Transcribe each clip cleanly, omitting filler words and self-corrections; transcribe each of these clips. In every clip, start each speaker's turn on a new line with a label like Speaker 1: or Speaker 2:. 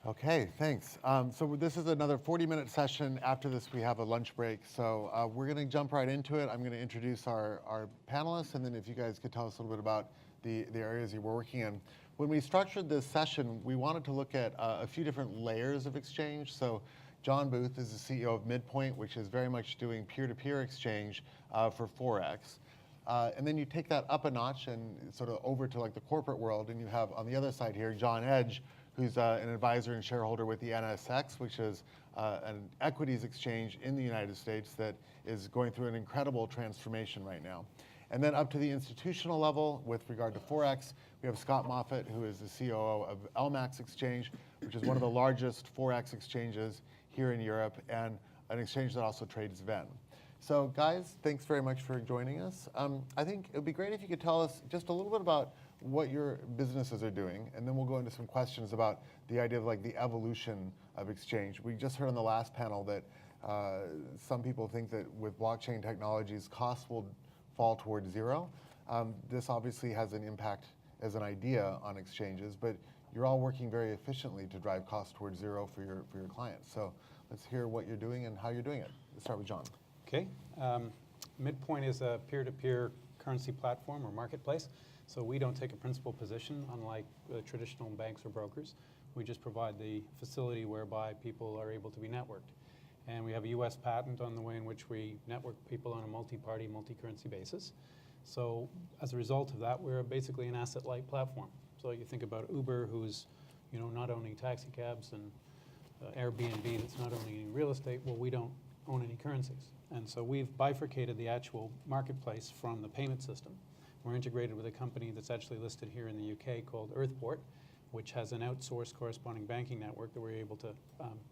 Speaker 1: Okay, thanks. So this is another 40-minute session. After this, we have a lunch break. So we're going to jump right into it. I'm going to introduce our panelists, and then if you guys could tell us a little bit about the areas you were working in. When we structured this session, we wanted to look at a few different layers of exchange. So John Booth is the CEO of Midpoint, which is very much doing peer-to-peer exchange for Forex. And then you take that up a notch and sort of over to like the corporate world, and you have on the other side here, John Edge, who's an advisor and shareholder with the NSX, which is an equities exchange in the United States that is going through an incredible transformation right now. And then up to the institutional level with regard to Forex, we have Scott Moffitt, who is the COO of LMAX Exchange, which is one of the largest Forex exchanges here in Europe and an exchange that also trades VEN. So guys, thanks very much for joining us. I think it would be great if you could tell us just a little bit about what your businesses are doing, and then we'll go into some questions about the idea of like the evolution of exchange. We just heard on the last panel that some people think that with blockchain technologies, costs will fall towards zero. This obviously has an impact as an idea on exchanges, but you're all working very efficiently to drive costs towards zero for your clients. So let's hear what you're doing and how you're doing it. Let's start with John.
Speaker 2: Okay. Midpoint is a peer-to-peer currency platform or marketplace. So we don't take a principal position, unlike traditional banks or brokers. We just provide the facility whereby people are able to be networked. And we have a US patent on the way in which we network people on a multi-party, multi-currency basis. So as a result of that, we're basically an asset-light platform. So you think about Uber, who's not owning taxi cabs, and Airbnb that's not owning any real estate. Well, we don't own any currencies. And so we've bifurcated the actual marketplace from the payment system. We're integrated with a company that's actually listed here in the UK called Earthport, which has an outsourced corresponding banking network that we're able to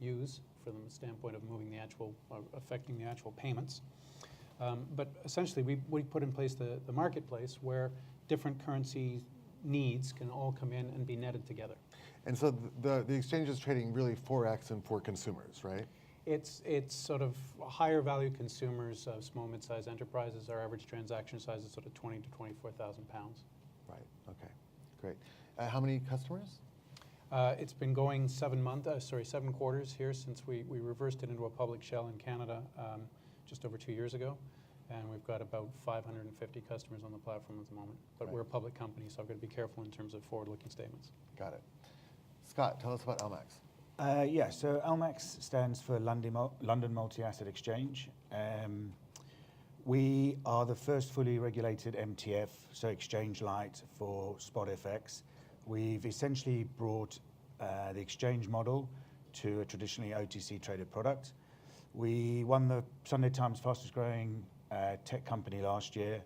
Speaker 2: use from the standpoint of moving the actual, affecting the actual payments. But essentially, we put in place the marketplace where different currency needs can all come in and be netted together.
Speaker 1: And so the exchange is trading really Forex and for consumers, right?
Speaker 2: It's sort of higher value consumers, small mid-sized enterprises. Our average transaction size is sort of 20 to 24,000 pounds.
Speaker 1: Right. Okay. Great. How many customers?
Speaker 2: It's been going 7 quarters here since we reversed it into a public shell in Canada just over 2 years ago, and we've got about 550 customers on the platform at the moment. But We're a public company, so I've got to be careful in terms of forward-looking statements.
Speaker 1: Got it. Scott, tell us about LMAX.
Speaker 3: So LMAX stands for London Multi-Asset Exchange. We are the first fully regulated MTF, so exchange light for spot FX. We've essentially brought the exchange model to a traditionally OTC traded product. We won the Sunday Times fastest growing tech company last year,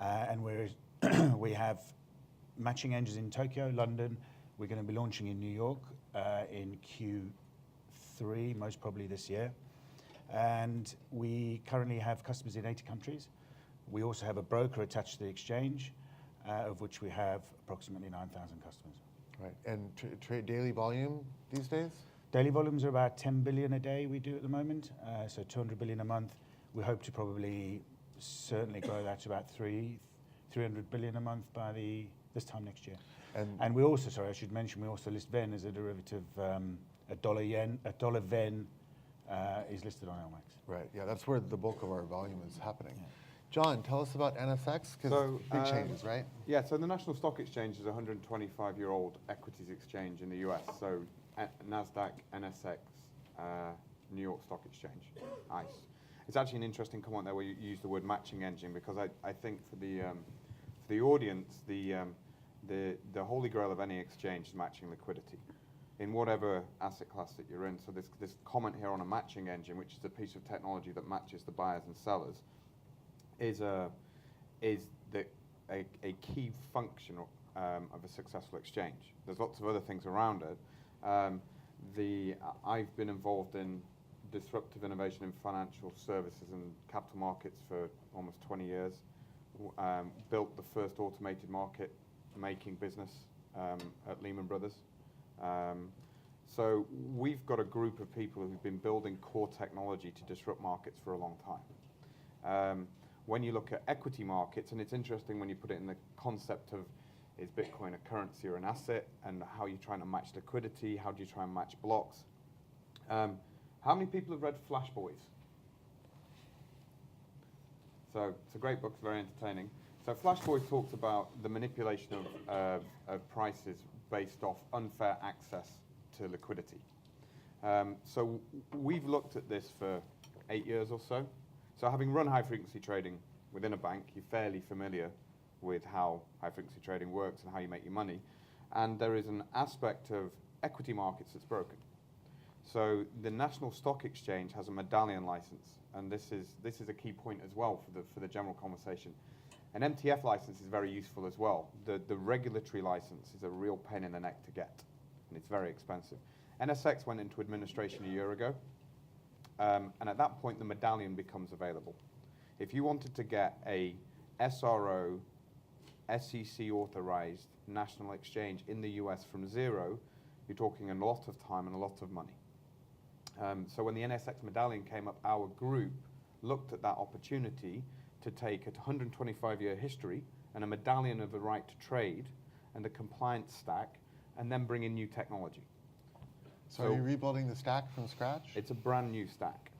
Speaker 3: and we have matching engines in Tokyo, London. We're going to be launching in New York in Q3, most probably this year. And we currently have customers in 80 countries. We also have a broker attached to the exchange, of which we have approximately 9,000 customers.
Speaker 1: Right. And trade daily volume these days?
Speaker 3: Daily volumes are about 10 billion a day we do at the moment, so 200 billion a month. We hope to certainly grow that to about 300 billion a month by this time next year. And we also, I should mention, we also list VEN as a derivative. A dollar VEN is listed on LMAX.
Speaker 1: Right. Yeah, that's where the bulk of our volume is happening. Yeah. John, tell us about NSX, because big changes, right?
Speaker 4: Yeah, so the National Stock Exchange is a 125-year-old equities exchange in the US. So NASDAQ, NSX, New York Stock Exchange, ICE. It's actually an interesting comment there where you use the word matching engine, because I think for the audience, the holy grail of any exchange is matching liquidity in whatever asset class that you're in. So this comment here on a matching engine, which is a piece of technology that matches the buyers and sellers, is a key function of a successful exchange. There's lots of other things around it. I've been involved in disruptive innovation in financial services and capital markets for almost 20 years. Built the first automated market making business at Lehman Brothers. So we've got a group of people who've been building core technology to disrupt markets for a long time. When you look at equity markets, and it's interesting when you put it in the concept of is Bitcoin a currency or an asset, and how are you trying to match liquidity, how do you try and match blocks. How many people have read Flash Boys? So it's a great book, it's very entertaining. So Flash Boys talks about the manipulation of prices based off unfair access to liquidity. So we've looked at this for 8 years or so. So having run high frequency trading within a bank, you're fairly familiar with how high frequency trading works and how you make your money. And there is an aspect of equity markets that's broken. So the National Stock Exchange has a medallion license, and this is a key point as well for the general conversation. An MTF license is very useful as well. The regulatory license is a real pain in the neck to get, and it's very expensive. NSX went into administration a year ago, and at that point the medallion becomes available. If you wanted to get a SRO, SEC authorized national exchange in the US from zero, you're talking a lot of time and a lot of money. So when the NSX medallion came up, our group looked at that opportunity to take a 125-year history and a medallion of the right to trade and a compliance stack, and then bring in new technology.
Speaker 1: So are you rebuilding the stack from scratch?
Speaker 4: It's a brand new stack.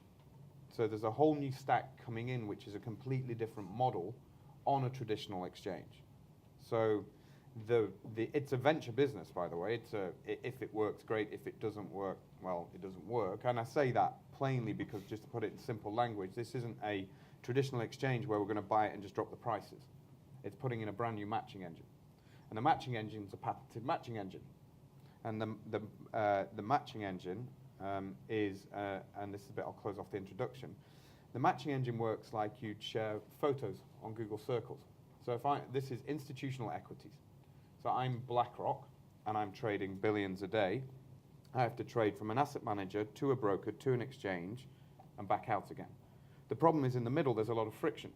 Speaker 4: So there's a whole new stack coming in, which is a completely different model on a traditional exchange. So it's a venture business, by the way. If it works, great. If it doesn't work, well, it doesn't work. And I say that plainly because, just to put it in simple language, this isn't a traditional exchange where we're going to buy it and just drop the prices. It's putting in a brand new matching engine. And the matching engine is a patented matching engine. And the matching engine is, and this is a bit, I'll close off the introduction. The matching engine works like you'd share photos on Google Circles. So this is institutional equities. So I'm BlackRock, and I'm trading billions a day. I have to trade from an asset manager to a broker to an exchange and back out again. The problem is in the middle, there's a lot of friction.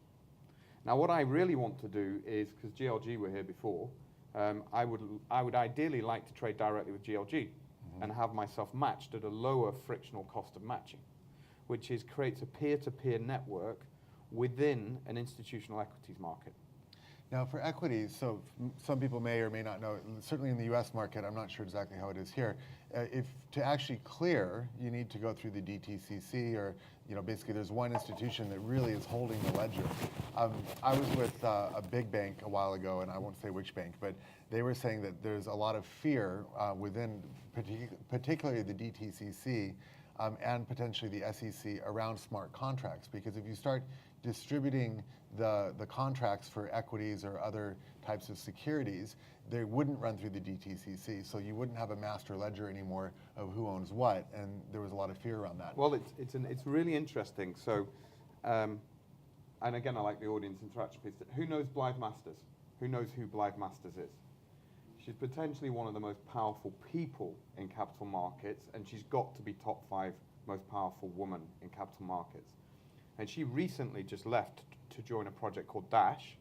Speaker 4: Now, what I really want to do is, because GLG were here before, I would ideally like to trade directly with GLG and have myself matched at a lower frictional cost of matching, which creates a peer-to-peer network within an institutional equities market.
Speaker 1: Now, for equities, so some people may or may not know, certainly in the US market, I'm not sure exactly how it is here, if to actually clear, you need to go through the DTCC, or basically there's one institution that really is holding the ledger. I was with a big bank a while ago, and I won't say which bank, but they were saying that there's a lot of fear within particularly the DTCC and potentially the SEC around smart contracts, because if you start distributing the contracts for equities or other types of securities, they wouldn't run through the DTCC, so you wouldn't have a master ledger anymore of who owns what, and there was a lot of fear around that.
Speaker 4: Well, it's really interesting. So, and again, I like the audience interaction piece. Who knows Blythe Masters? Who knows who Blythe Masters is? She's potentially one of the most powerful people in capital markets, and she's got to be top 5 most powerful woman in capital markets. And she recently just left to join a project called Dash.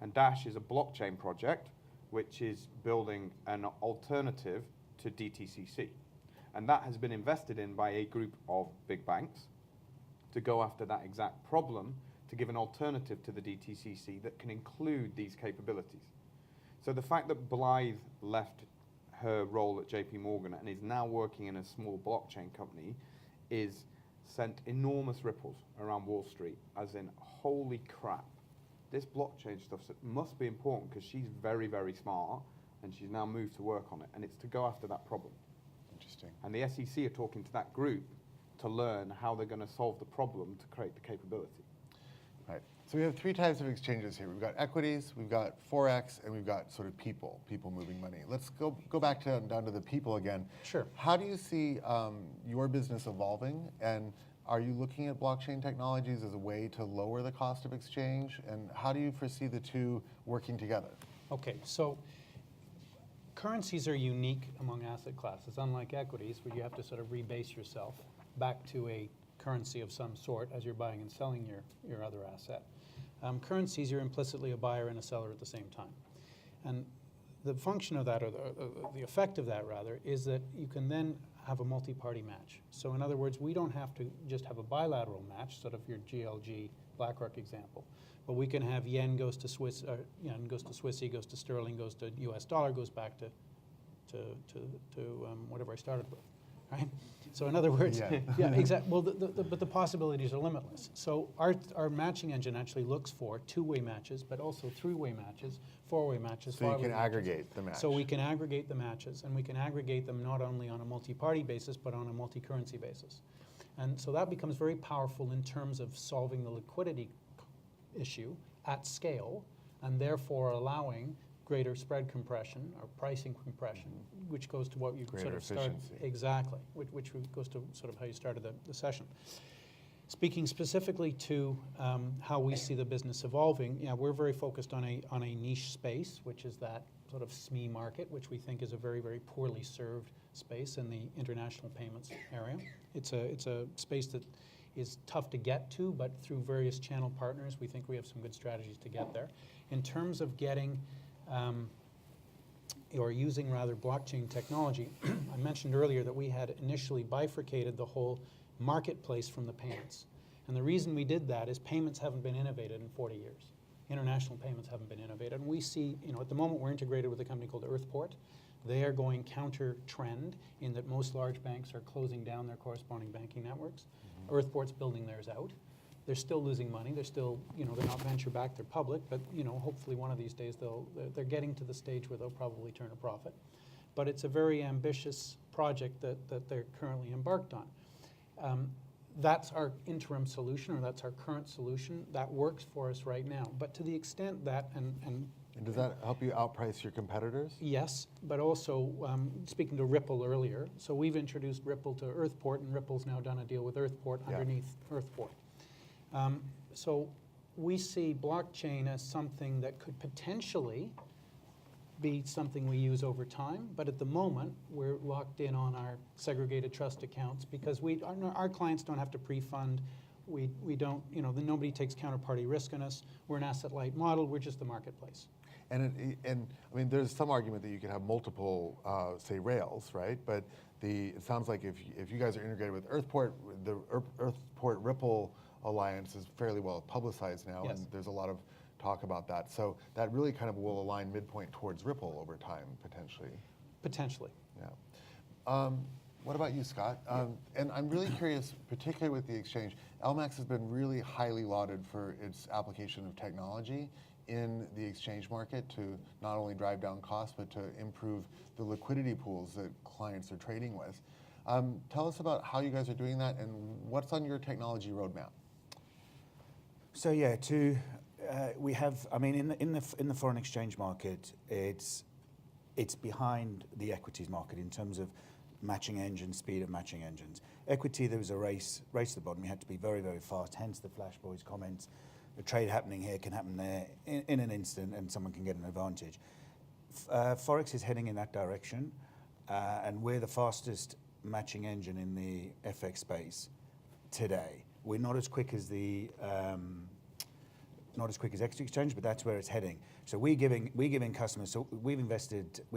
Speaker 4: And Dash is a blockchain project which is building an alternative to DTCC. And that has been invested in by a group of big banks to go after that exact problem, to give an alternative to the DTCC that can include these capabilities. So the fact that Blythe left her role at JP Morgan and is now working in a small blockchain company is sent enormous ripples around Wall Street, as in, holy crap, this blockchain stuff must be important, because she's very, very smart, and she's now moved to work on it, and it's to go after that problem.
Speaker 1: Interesting.
Speaker 4: And the SEC are talking to that group to learn how they're going to solve the problem to create the capability.
Speaker 1: Right. So we have 3 types of exchanges here. We've got equities, we've got Forex, and we've got sort of people moving money. Let's go back down to the people again.
Speaker 2: Sure.
Speaker 1: How do you see your business evolving, and are you looking at blockchain technologies as a way to lower the cost of exchange, and how do you foresee the two working together?
Speaker 2: Okay, so currencies are unique among asset classes, unlike equities, where you have to sort of rebase yourself back to a currency of some sort as you're buying and selling your other asset. Currencies, you're implicitly a buyer and a seller at the same time. And the function of that, or the effect of that rather, is that you can then have a multi-party match. So in other words, we don't have to just have a bilateral match, sort of your GLG BlackRock example, but we can have yen goes to Swiss, yen goes to Swissy, goes to sterling, goes to US dollar, goes back to whatever I started with, right? So in other words, yeah, exactly. Well, but the possibilities are limitless. So our matching engine actually looks for two-way matches, but also three-way matches, four-way matches,
Speaker 1: So you
Speaker 2: five-way
Speaker 1: can
Speaker 2: matches.
Speaker 1: aggregate the match.
Speaker 2: So we can aggregate the matches, and we can aggregate them not only on a multi-party basis, but on a multi-currency basis. And so that becomes very powerful in terms of solving the liquidity issue at scale, and therefore allowing greater spread compression or pricing compression, which goes to what you
Speaker 1: Greater
Speaker 2: sort of started.
Speaker 1: efficiency.
Speaker 2: Exactly, which goes to sort of how you started the session. Speaking specifically to how we see the business evolving, yeah, we're very focused on a niche space, which is that sort of SME market, which we think is a very, very poorly served space in the international payments area. It's a space that is tough to get to, but through various channel partners, we think we have some good strategies to get there. In terms of getting or using rather blockchain technology, I mentioned earlier that we had initially bifurcated the whole marketplace from the payments. And the reason we did that is payments haven't been innovated in 40 years. International payments haven't been innovated. And we see, at the moment we're integrated with a company called Earthport. They are going counter trend in that most large banks are closing down their corresponding banking networks. Earthport's building theirs out. They're still losing money. They're still, they're not venture backed, they're public, but hopefully one of these days they're getting to the stage where they'll probably turn a profit. But it's a very ambitious project that they're currently embarked on. That's our interim solution, or that's our current solution. That works for us right now. But to the extent that, and
Speaker 1: does that help you outprice your competitors?
Speaker 2: yes, but also speaking to Ripple earlier, so we've introduced Ripple to Earthport, and Ripple's now done a deal with Earthport underneath Earthport. So we see blockchain as something that could potentially be something we use over time, but at the moment we're locked in on our segregated trust accounts because our clients don't have to pre-fund. We don't, nobody takes counterparty risk on us. We're an asset-light model. We're just the marketplace.
Speaker 1: And I mean, there's some argument that you could have multiple, say, rails, right? But it sounds like if you guys are integrated with Earthport, the Earthport Ripple alliance is fairly well publicized now,
Speaker 2: Yes.
Speaker 1: and there's a lot of talk about that. So that really kind of will align Midpoint towards Ripple over time, potentially.
Speaker 2: Potentially.
Speaker 1: Yeah. What about you, Scott? And I'm really curious, particularly with the exchange. LMAX has been really highly lauded for its application of technology in the exchange market to not only drive down costs, but to improve the liquidity pools that clients are trading with. Tell us about how you guys are doing that and what's on your technology roadmap.
Speaker 3: So yeah, we have. I mean, in the foreign exchange market, it's behind the equities market in terms of matching engines, speed of matching engines. Equity, there was a race to the bottom. You had to be very, very fast. Hence the Flash Boys comments. The trade happening here can happen there in an instant, and someone can get an advantage. Forex is heading in that direction, and we're the fastest matching engine in the FX space today. We're not as quick as equity exchange, but that's where it's heading. So we're giving customers. So we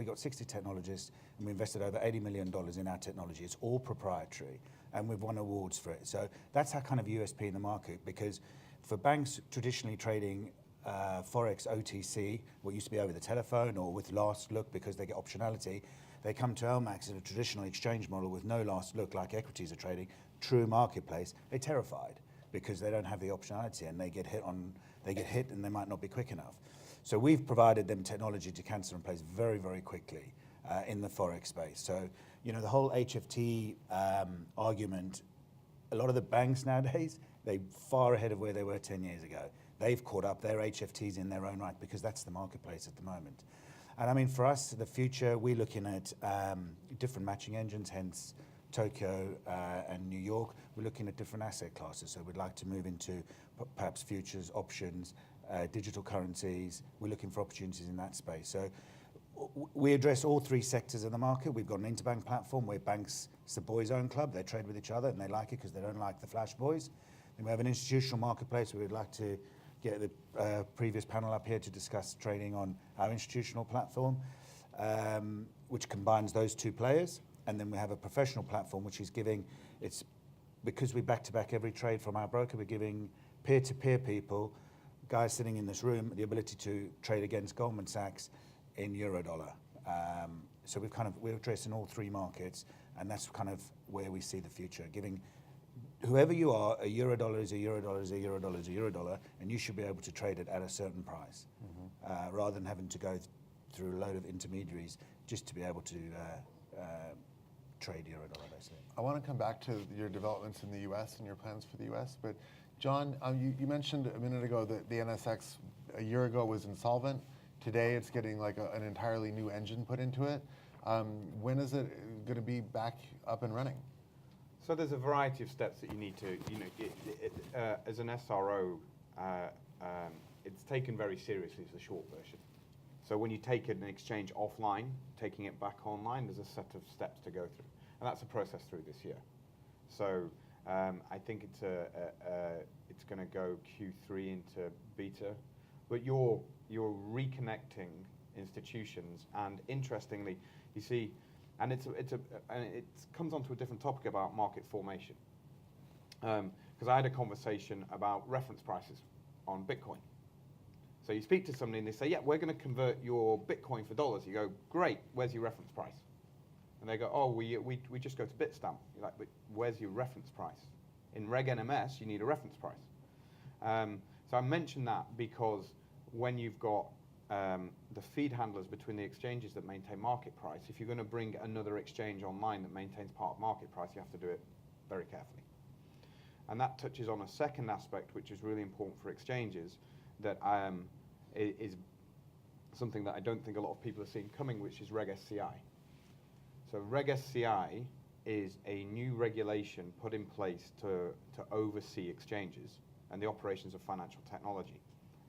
Speaker 3: got 60 technologists, and we invested over $80 million in our technology. It's all proprietary, and we've won awards for it. So that's our kind of USP in the market, because for banks traditionally trading Forex OTC, what used to be over the telephone or with last look because they get optionality, they come to LMAX in a traditional exchange model with no last look like equities are trading, true marketplace. They're terrified because they don't have the optionality, and they get hit and they might not be quick enough. So we've provided them technology to cancel in place very, very quickly in the Forex space. So, the whole HFT argument, a lot of the banks nowadays, they're far ahead of where they were 10 years ago. They've caught up their HFTs in their own right because that's the marketplace at the moment. And I mean, for us, the future, we're looking at different matching engines, hence Tokyo and New York. We're looking at different asset classes. So we'd like to move into perhaps futures, options, digital currencies. We're looking for opportunities in that space. So we address all three sectors of the market. We've got an interbank platform where banks, it's the boys' own club. They trade with each other and they like it because they don't like the flash boys. Then we have an institutional marketplace where we'd like to get the previous panel up here to discuss trading on our institutional platform, which combines those two players. And then we have a professional platform, which is because we back-to-back every trade from our broker, we're giving peer-to-peer people guys sitting in this room the ability to trade against Goldman Sachs in Eurodollar. So we're addressing all three markets, and that's kind of where we see the future, giving whoever you are, a Eurodollar is a Eurodollar is a Eurodollar is a Eurodollar, and you should be able to trade it at a certain price, rather than having to go through a load of intermediaries just to be able to trade Eurodollar, basically.
Speaker 1: I want to come back to your developments in the U.S. and your plans for the U.S., but John, you mentioned a minute ago that the NSX a year ago was insolvent. Today it's getting like an entirely new engine put into it. When is it going to be back up and running?
Speaker 4: So there's a variety of steps that you need to, as an SRO, it's taken very seriously as the short version. So when you take an exchange offline, taking it back online, there's a set of steps to go through. And that's a process through this year. So I think it's going to go Q3 into beta. But you're reconnecting institutions, and interestingly, you see, and it comes onto a different topic about market formation. Because I had a conversation about reference prices on Bitcoin. So you speak to somebody and they say, yeah, we're going to convert your Bitcoin for dollars. You go, great, where's your reference price? And they go, oh, we just go to Bitstamp. You're like, but where's your reference price? In Reg NMS, you need a reference price. So I mentioned that because when you've got the feed handlers between the exchanges that maintain market price, if you're going to bring another exchange online that maintains part of market price, you have to do it very carefully. And that touches on a second aspect, which is really important for exchanges, that is something that I don't think a lot of people are seeing coming, which is Reg SCI. So Reg SCI is a new regulation put in place to oversee exchanges and the operations of financial technology.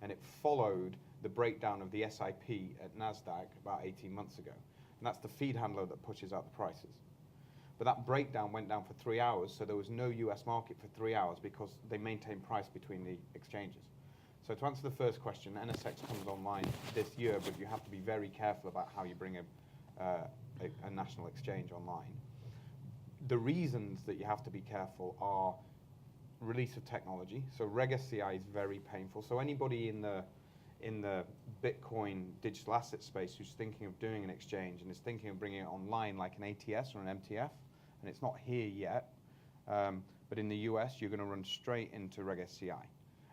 Speaker 4: And it followed the breakdown of the SIP at NASDAQ about 18 months ago. And that's the feed handler that pushes out the prices. But that breakdown went down for 3 hours, so there was no US market for 3 hours because they maintained price between the exchanges. So to answer the first question, NSX comes online this year, but you have to be very careful about how you bring a national exchange online. The reasons that you have to be careful are release of technology. So Reg SCI is very painful. So anybody in the Bitcoin digital asset space who's thinking of doing an exchange and is thinking of bringing it online like an ATS or an MTF, and it's not here yet, but in the US, you're going to run straight into Reg SCI.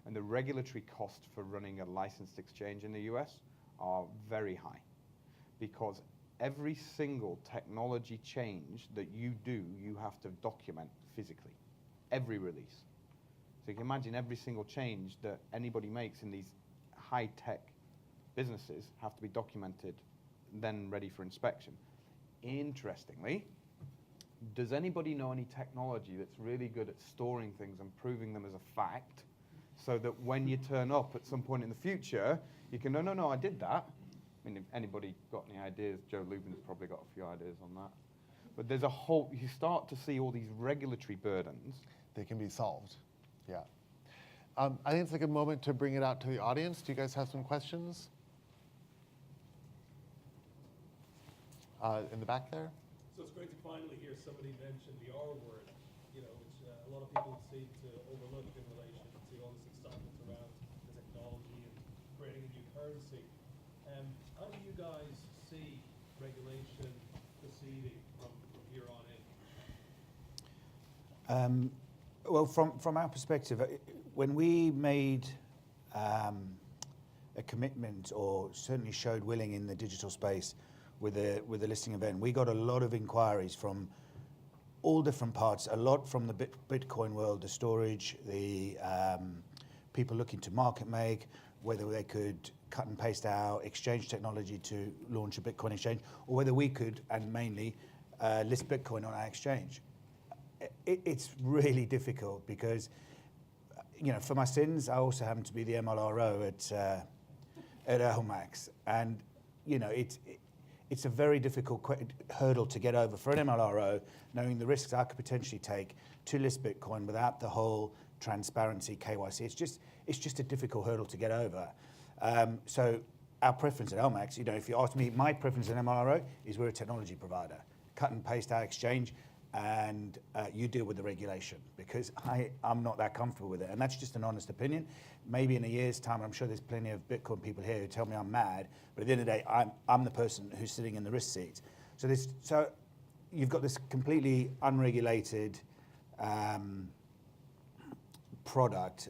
Speaker 4: And the regulatory costs for running a licensed exchange in the US are very high because every single technology change that you do, you have to document physically, every release. So you can imagine every single change that anybody makes in these high-tech businesses have to be documented, then ready for inspection. Interestingly, does anybody know any technology that's really good at storing things and proving them as a fact so that when you turn up at some point in the future, you can, no, I did that. I mean, if anybody got any ideas, Joe Lubin's probably got a few ideas on that. But there's you start to see all these regulatory burdens.
Speaker 1: They can be solved, yeah. I think it's a good moment to bring it out to the audience. Do you guys have some questions? In the back there?
Speaker 5: So it's great to finally hear somebody mention the R word, which a lot of people seem to overlook in relation to all this excitement around the technology and creating a new currency. How do you guys see regulation proceeding from here on in?
Speaker 3: Well, from our perspective, when we made a commitment, or certainly showed willing in the digital space with the listing event, we got a lot of inquiries from all different parts, a lot from the Bitcoin world, the storage, the people looking to market make, whether they could cut and paste our exchange technology to launch a Bitcoin exchange, or whether we could, and mainly, list Bitcoin on our exchange. It's really difficult because, for my sins, I also happen to be the MLRO at LMAX, and it's a very difficult hurdle to get over for an MLRO, knowing the risks I could potentially take to list Bitcoin without the whole transparency KYC. It's just a difficult hurdle to get over. So our preference at LMAX, if you ask me, my preference at MLRO is we're a technology provider. Cut and paste our exchange, and you deal with the regulation, because I'm not that comfortable with it. And that's just an honest opinion. Maybe in a year's time, I'm sure there's plenty of Bitcoin people here who tell me I'm mad, but at the end of the day, I'm the person who's sitting in the risk seat. So you've got this completely unregulated product,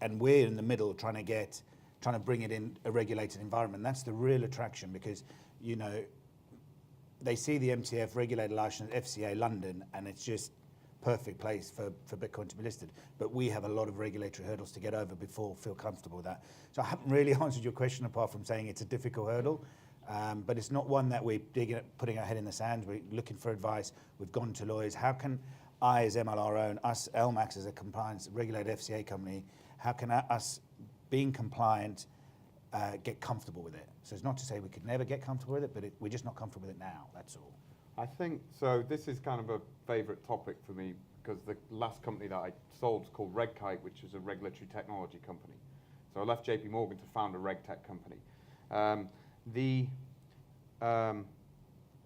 Speaker 3: and we're in the middle trying to bring it in a regulated environment. That's the real attraction, because, you know, they see the MTF regulated license, FCA London, and it's just perfect place for Bitcoin to be listed. But we have a lot of regulatory hurdles to get over before we feel comfortable with that. So I haven't really answered your question apart from saying it's a difficult hurdle, but it's not one that we're putting our head in the sand. We're looking for advice. We've gone to lawyers. How can I, as MLRO, and us, LMAX, as a compliance regulated FCA company, how can us, being compliant, get comfortable with it? So it's not to say we could never get comfortable with it, but we're just not comfortable with it now, that's all.
Speaker 4: I think, so this is kind of a favorite topic for me, because the last company that I sold was called RegKite, which is a regulatory technology company. So I left JP Morgan to found a RegTech company.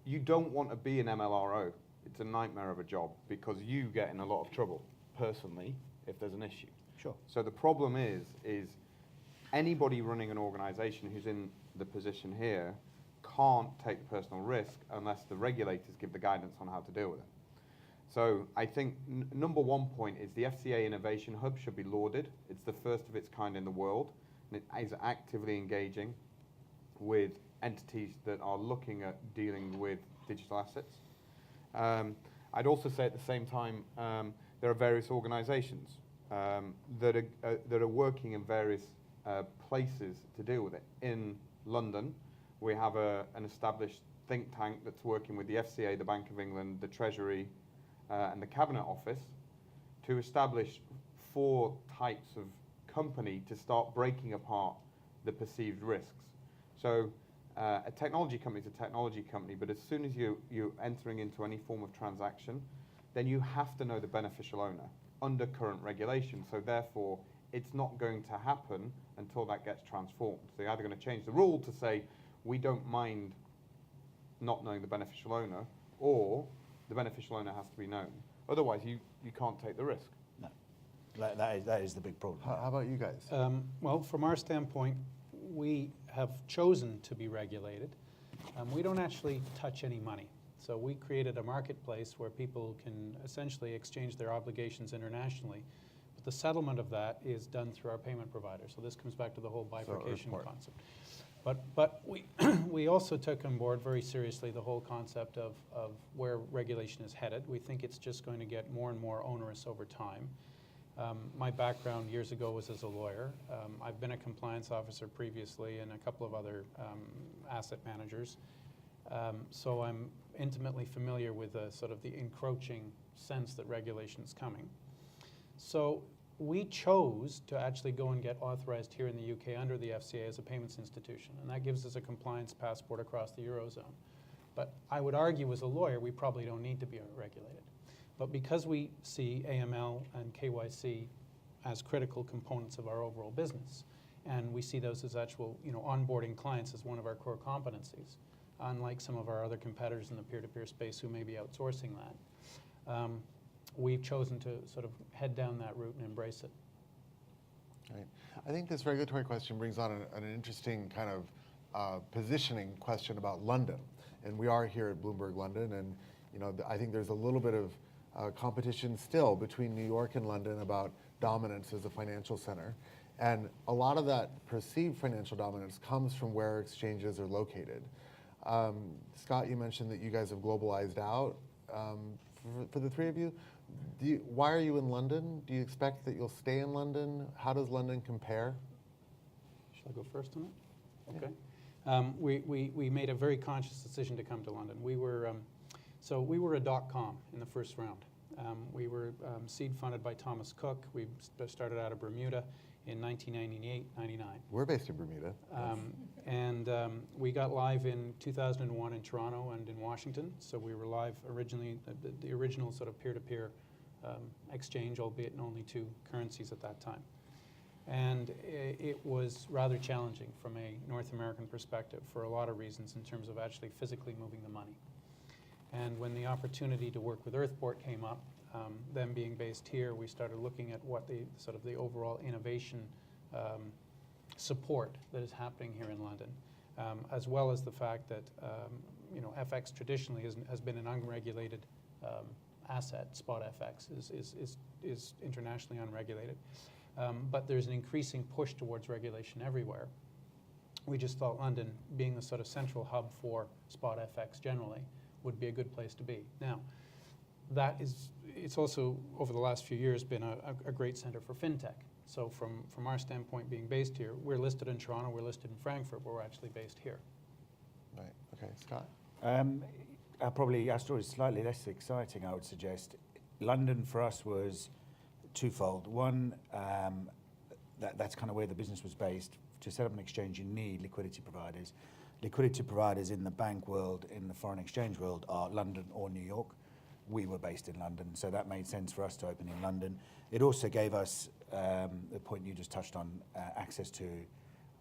Speaker 4: You don't want to be an MLRO. It's a nightmare of a job, because you get in a lot of trouble, personally, if there's an issue.
Speaker 3: Sure.
Speaker 4: So the problem is anybody running an organization who's in the position here can't take personal risk unless the regulators give the guidance on how to deal with it. So I think number one point is the FCA Innovation Hub should be lauded. It's the first of its kind in the world, and it is actively engaging with entities that are looking at dealing with digital assets. I'd also say at the same time, there are various organizations that are working in various places to deal with it. In London, we have an established think tank that's working with the FCA, the Bank of England, the Treasury, and the Cabinet Office to establish 4 types of company to start breaking apart the perceived risks. So a technology company is a technology company, but as soon as you're entering into any form of transaction, then you have to know the beneficial owner under current regulation. So therefore, it's not going to happen until that gets transformed. So you're either going to change the rule to say, we don't mind not knowing the beneficial owner, or the beneficial owner has to be known. Otherwise, you can't take the risk.
Speaker 3: No, that is the big problem.
Speaker 1: How about you guys?
Speaker 2: Well, from our standpoint, we have chosen to be regulated. We don't actually touch any money. So we created a marketplace where people can essentially exchange their obligations internationally. But the settlement of that is done through our payment provider. So this comes back to the whole bifurcation concept. But we also took on board very seriously the whole concept of where regulation is headed. We think it's just going to get more and more onerous over time. My background years ago was as a lawyer. I've been a compliance officer previously and a couple of other asset managers. So I'm intimately familiar with the sort of the encroaching sense that regulation is coming. So we chose to actually go and get authorized here in the UK under the FCA as a payments institution, and that gives us a compliance passport across the Eurozone. But I would argue as a lawyer, we probably don't need to be regulated. But because we see AML and KYC as critical components of our overall business, and we see those as actual, onboarding clients as one of our core competencies, unlike some of our other competitors in the peer-to-peer space who may be outsourcing that, we've chosen to sort of head down that route and embrace it.
Speaker 1: Right. I think this regulatory question brings on an interesting kind of positioning question about London. And we are here at Bloomberg London, and I think there's a little bit of competition still between New York and London about dominance as a financial center. And a lot of that perceived financial dominance comes from where exchanges are located. Scott, you mentioned that you guys have globalized out. For the three of you, why are you in London? Do you expect that you'll stay in London? How does London compare?
Speaker 2: Shall I go first on it? Okay. We made a very conscious decision to come to London. We were a .com in the first round. We were seed funded by Thomas Cook. We started out of Bermuda in 1998, 99.
Speaker 1: We're based in Bermuda.
Speaker 2: We got live in 2001 in Toronto and in Washington. So we were live originally, the original sort of peer-to-peer exchange, albeit in only 2 currencies at that time. And it was rather challenging from a North American perspective for a lot of reasons in terms of actually physically moving the money. And when the opportunity to work with Earthport came up, them being based here, we started looking at what the sort of the overall innovation support that is happening here in London, as well as the fact that FX traditionally has been an unregulated asset. Spot FX is internationally unregulated, but there's an increasing push towards regulation everywhere. We just thought London, being the sort of central hub for spot FX generally, would be a good place to be. Now, it's also, over the last few years, been a great center for fintech. So from our standpoint, being based here, we're listed in Toronto, we're listed in Frankfurt, but we're actually based here.
Speaker 1: Right, okay, Scott?
Speaker 3: Our story is slightly less exciting, I would suggest. London for us was twofold. One, that's kind of where the business was based. To set up an exchange, you need liquidity providers. Liquidity providers in the bank world, in the foreign exchange world, are London or New York. We were based in London, so that made sense for us to open in London. It also gave us, the point you just touched on, access to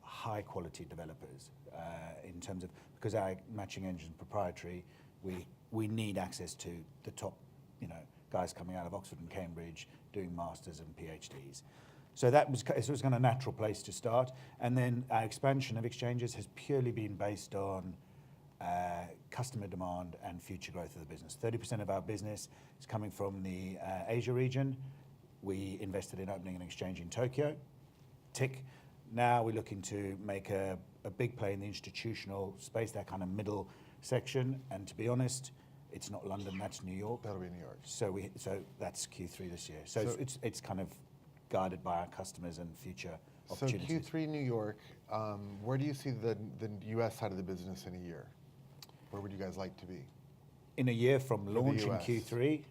Speaker 3: high quality developers in terms of, because our matching engine is proprietary, we need access to the top, guys coming out of Oxford and Cambridge doing masters and PhDs. So it was kind of a natural place to start. And then our expansion of exchanges has purely been based on customer demand and future growth of the business. 30% of our business is coming from the Asia region. We invested in opening an exchange in Tokyo. Tick. Now we're looking to make a big play in the institutional space, that kind of middle section. And to be honest, it's not London, that's New York.
Speaker 1: That'll be New York.
Speaker 3: So that's Q3 this year. So it's kind of guided by our customers and future opportunities.
Speaker 1: So Q3 New York, where do you see the US side of the business in a year? Where would you guys like to be?
Speaker 3: In a year from
Speaker 1: the
Speaker 3: launch in
Speaker 1: US.
Speaker 3: Q3,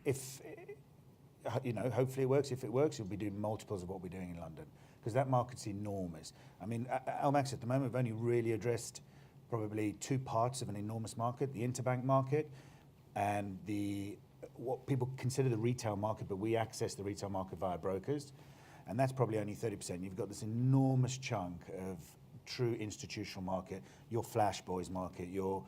Speaker 3: if hopefully it works. If it works, we'll be doing multiples of what we're doing in London, because that market's enormous. I mean, LMAX at the moment, we've only really addressed probably two parts of an enormous market: the interbank market and what people consider the retail market, but we access the retail market via brokers, and that's probably only 30%. You've got this enormous chunk of true institutional market, your flash boys market, your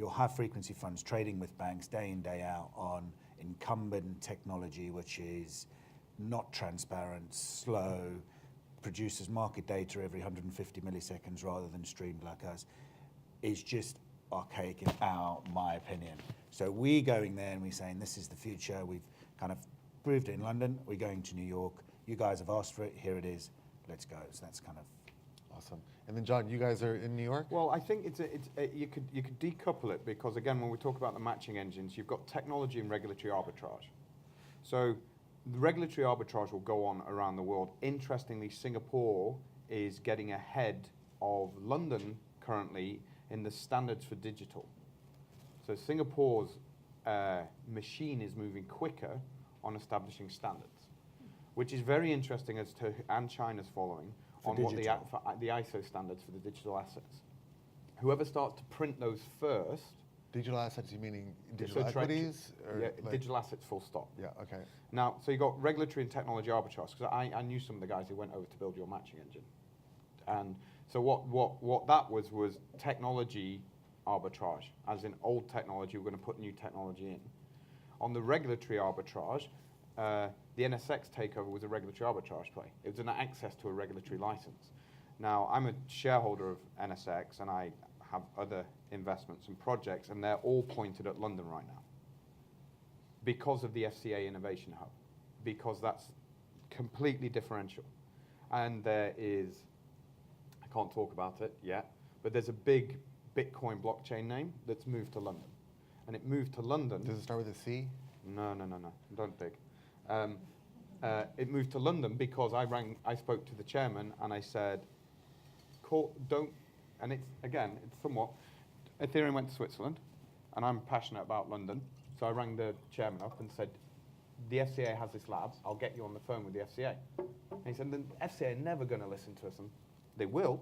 Speaker 3: high frequency funds trading with banks day in, day out on incumbent technology, which is not transparent, slow, produces market data every 150 milliseconds rather than streamed like us, is just archaic in my opinion. So we're going there and we're saying this is the future. We've kind of proved it in London. We're going to New York. You guys have asked for it. Here it is. Let's go. So that's kind of
Speaker 1: awesome. And then John, you guys are in New York?
Speaker 4: Well, I think you could decouple it, because again, when we talk about the matching engines, you've got technology and regulatory arbitrage. So the regulatory arbitrage will go on around the world. Interestingly, Singapore is getting ahead of London currently in the standards for digital. So Singapore's machine is moving quicker on establishing standards, which is very interesting and China's following
Speaker 3: For
Speaker 4: on
Speaker 3: digital.
Speaker 4: what the ISO standards for the digital assets. Whoever starts to print those first.
Speaker 1: Digital assets, you meaning digital
Speaker 4: so
Speaker 1: equities? Or
Speaker 4: Yeah,
Speaker 1: like-
Speaker 4: digital assets full stop.
Speaker 1: Yeah, okay.
Speaker 4: Now, so you got regulatory and technology arbitrage, because I knew some of the guys who went over to build your matching engine. And so what that was technology arbitrage, as in old technology, we're going to put new technology in. On the regulatory arbitrage, the NSX takeover was a regulatory arbitrage play. It was an access to a regulatory license. Now, I'm a shareholder of NSX, and I have other investments and projects, and they're all pointed at London right now because of the FCA Innovation Hub, because that's completely differential. And there is, I can't talk about it yet, but there's a big Bitcoin blockchain name that's moved to London. And it moved to London.
Speaker 1: Does it start with a C?
Speaker 4: No, don't dig. It moved to London because I spoke to the chairman and I said, and it's somewhat, Ethereum went to Switzerland and I'm passionate about London. So I rang the chairman up and said, the FCA has this lab, I'll get you on the phone with the FCA. And he said, the FCA are never going to listen to us, and they will.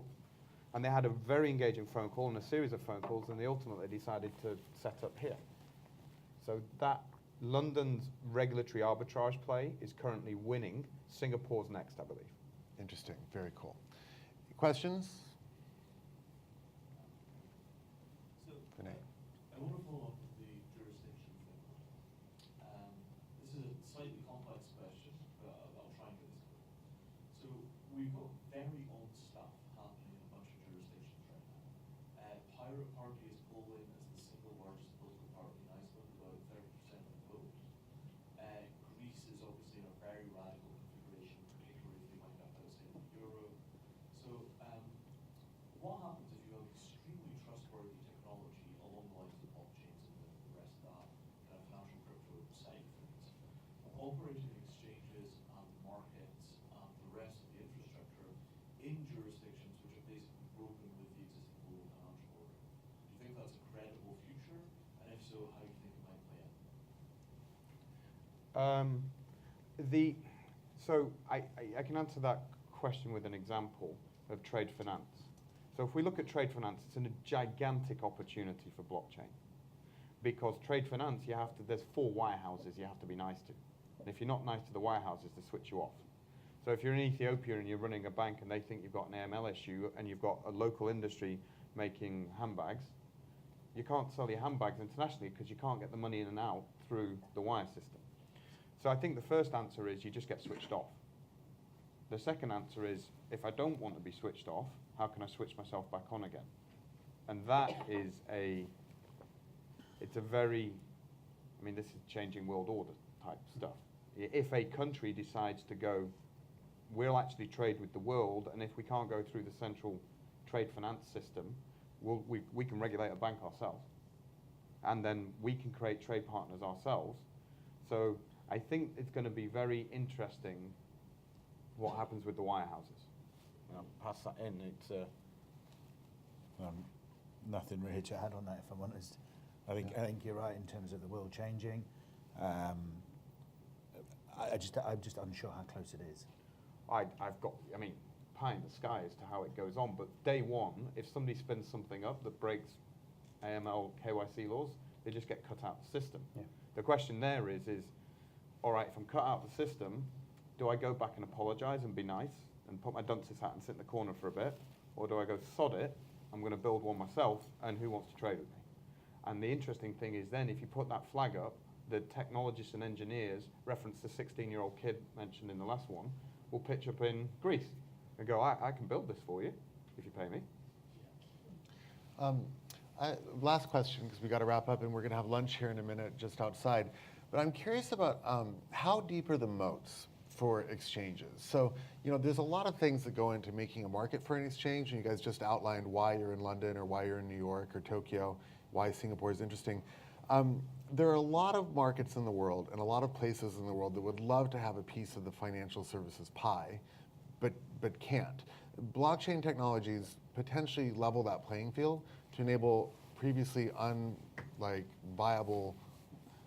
Speaker 4: And they had a very engaging phone call and a series of phone calls, and they ultimately decided to set up here. So that London's regulatory arbitrage play is currently winning. Singapore's next, I believe.
Speaker 1: Interesting, very cool. Questions?
Speaker 5: So
Speaker 1: Renee?
Speaker 6: Irish party is polling as the single largest political party in Iceland, about 30% of the vote. Greece is obviously in a very radical configuration, particularly if they wind up outside the euro. So what happens if you have extremely trustworthy technology along the lines of blockchains and the rest of that kind of financial crypto side of things, operating exchanges and markets and the rest of the infrastructure in jurisdictions which are basically broken with the existing global financial order? Do you think that's a credible future? And if so, how do you think it might play out?
Speaker 4: So I can answer that question with an example of trade finance. So if we look at trade finance, it's a gigantic opportunity for blockchain. Because trade finance, there's 4 wirehouses you have to be nice to. And if you're not nice to the wirehouses, they switch you off. So if you're in Ethiopia and you're running a bank and they think you've got an AML issue and you've got a local industry making handbags, you can't sell your handbags internationally because you can't get the money in and out through the wire system. So I think the first answer is you just get switched off. The second answer is, if I don't want to be switched off, how can I switch myself back on again? And that is it's a very, this is changing world order type stuff. If a country decides to go, we'll actually trade with the world, and if we can't go through the central trade finance system, we can regulate a bank ourselves. And then we can create trade partners ourselves. So I think it's going to be very interesting what happens with the wirehouses. Pass that in. It's
Speaker 3: Nothing really to add on that, if I'm honest. I think you're right in terms of the world changing. I'm just unsure how close it is.
Speaker 4: I've got, pie in the sky as to how it goes on, but day one, if somebody spins something up that breaks AML, KYC laws, they just get cut out of the system.
Speaker 2: Yeah.
Speaker 4: The question there is, all right, if I'm cut out of the system, do I go back and apologize and be nice and put my dunce's hat and sit in the corner for a bit? Or do I go, sod it, I'm going to build one myself, and who wants to trade with me? And the interesting thing is then, if you put that flag up, the technologists and engineers, reference the 16-year-old kid mentioned in the last one, will pitch up in Greece and go, I can build this for you if you pay me.
Speaker 1: Last question, because we got to wrap up, and we're going to have lunch here in a minute just outside. But I'm curious about how deep are the moats for exchanges? So, there's a lot of things that go into making a market for an exchange, and you guys just outlined why you're in London or why you're in New York or Tokyo, why Singapore is interesting. There are a lot of markets in the world and a lot of places in the world that would love to have a piece of the financial services pie, but can't. Blockchain technologies potentially level that playing field to enable previously viable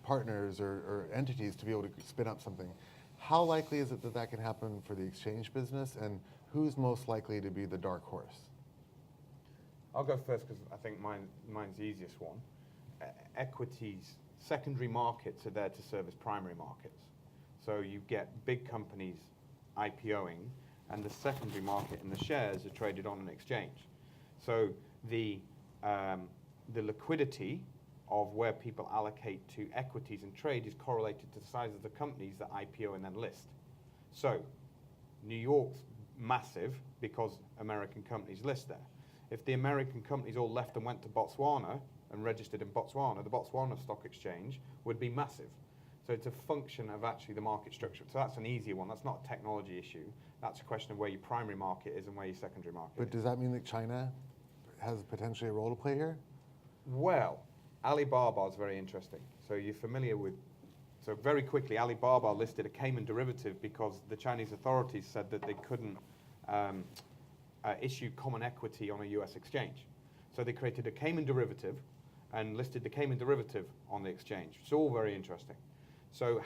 Speaker 1: partners or entities to be able to spin up something. How likely is it that that can happen for the exchange business, and who's most likely to be the dark horse?
Speaker 4: I'll go first because I think mine's the easiest one. Equities, secondary markets are there to serve as primary markets. So you get big companies IPOing, and the secondary market and the shares are traded on an exchange. So the liquidity of where people allocate to equities and trade is correlated to the size of the companies that IPO and then list. So New York's massive because American companies list there. If the American companies all left and went to Botswana and registered in Botswana, the Botswana Stock Exchange would be massive. So it's a function of actually the market structure. So that's an easier one. That's not a technology issue. That's a question of where your primary market is and where your secondary market
Speaker 1: But
Speaker 4: is.
Speaker 1: does that mean that China has potentially a role to play here?
Speaker 4: Well, Alibaba is very interesting. So you're familiar with, so very quickly, Alibaba listed a Cayman derivative because the Chinese authorities said that they couldn't issue common equity on a US exchange. So they created a Cayman derivative and listed the Cayman derivative on the exchange. It's all very interesting. So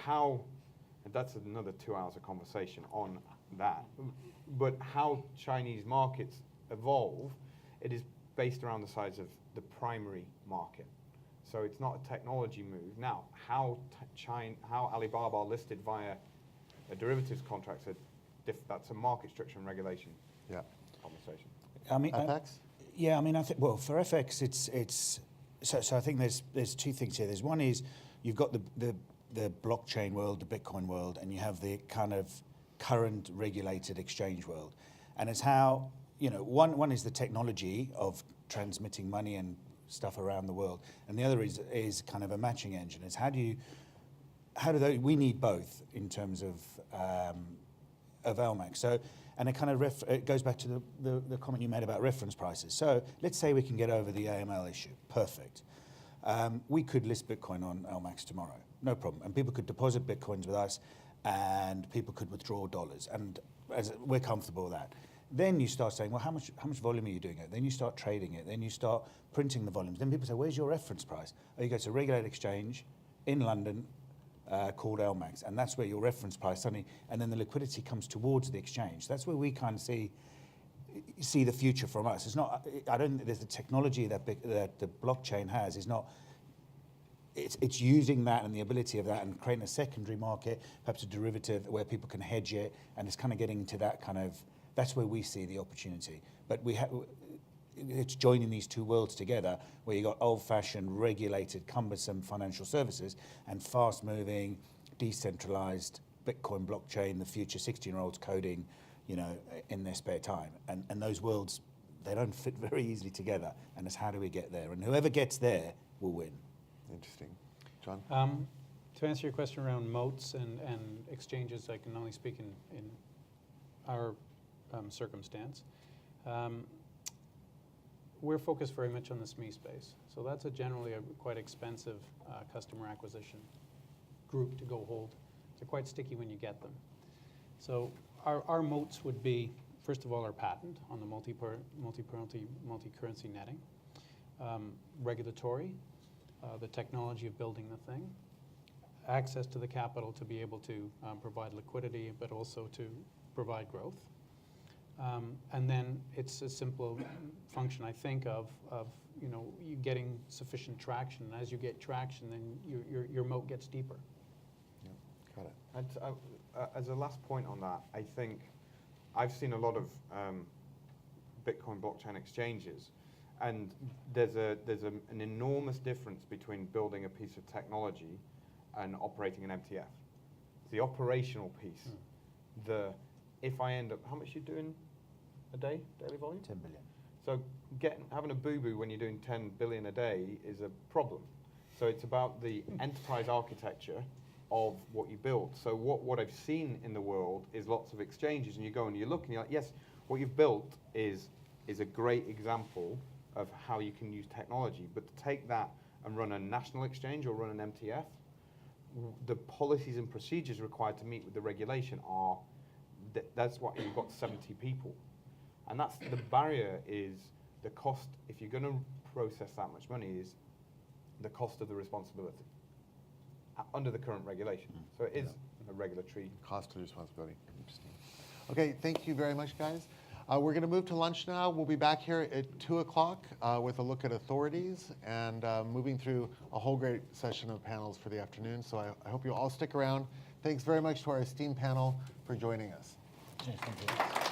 Speaker 4: that's another 2 hours of conversation on that. But how Chinese markets evolve, it is based around the size of the primary market. So it's not a technology move. Now, how Alibaba listed via a derivatives contract, that's a market structure and regulation conversation.
Speaker 1: FX?
Speaker 3: Yeah, I think, well, for FX, it's so I think there's two things here. There's one is you've got the blockchain world, the Bitcoin world, and you have the kind of current regulated exchange world. And it's how one is the technology of transmitting money and stuff around the world, and the other is kind of a matching engine. It's we need both in terms of LMAX. So, and it kind of it goes back to the comment you made about reference prices. So let's say we can get over the AML issue. Perfect. We could list Bitcoin on LMAX tomorrow, no problem, and people could deposit Bitcoins with us, and people could withdraw dollars, and we're comfortable with that. Then you start saying, well, how much volume are you doing it? Then you start trading it. Then you start printing the volumes. Then people say, where's your reference price? Oh, you go to a regulated exchange in London called LMAX, and that's where your reference price suddenly, and then the liquidity comes towards the exchange. That's where we kind of see the future from us. It's not. I don't think there's the technology that the blockchain has is not. It's using that and the ability of that and creating a secondary market, perhaps a derivative where people can hedge it, and it's kind of getting into that kind of. That's where we see the opportunity. But it's joining these two worlds together, where you got old-fashioned, regulated, cumbersome financial services and fast-moving, decentralized Bitcoin blockchain, the future 16-year-olds coding, in their spare time. And those worlds, they don't fit very easily together. And it's how do we get there? And whoever gets there will win.
Speaker 1: Interesting. John?
Speaker 2: To answer your question around moats and exchanges, I can only speak in our circumstance. We're focused very much on the SME space. So that's generally a quite expensive customer acquisition group to go hold. They're quite sticky when you get them. So our moats would be, first of all, our patent on the multi-currency netting, regulatory, the technology of building the thing, access to the capital to be able to provide liquidity, but also to provide growth. And then it's a simple function, I think, of you getting sufficient traction. And as you get traction, then your moat gets deeper.
Speaker 1: Yeah, got it.
Speaker 4: And as a last point on that, I think I've seen a lot of Bitcoin blockchain exchanges, and there's an enormous difference between building a piece of technology and operating an MTF. It's the operational piece. If I end up, how much are you doing a day, daily volume?
Speaker 3: 10 billion.
Speaker 4: So having a boo-boo when you're doing 10 billion a day is a problem. So it's about the enterprise architecture of what you build. So what I've seen in the world is lots of exchanges, and you go and you look and you're like, yes, what you've built is a great example of how you can use technology. But to take that and run a national exchange or run an MTF, the policies and procedures required to meet with the regulation are, that's why you've got 70 people. And that's the barrier is the cost, if you're going to process that much money, is the cost of the responsibility under the current regulation. So it is a regulatory
Speaker 1: Cost of responsibility. Interesting. Okay, thank you very much, guys. We're going to move to lunch now. We'll be back here at 2 o'clock with a look at authorities and moving through a whole great session of panels for the afternoon. So I hope you all stick around. Thanks very much to our esteemed panel for joining us.
Speaker 3: Yes, thank you.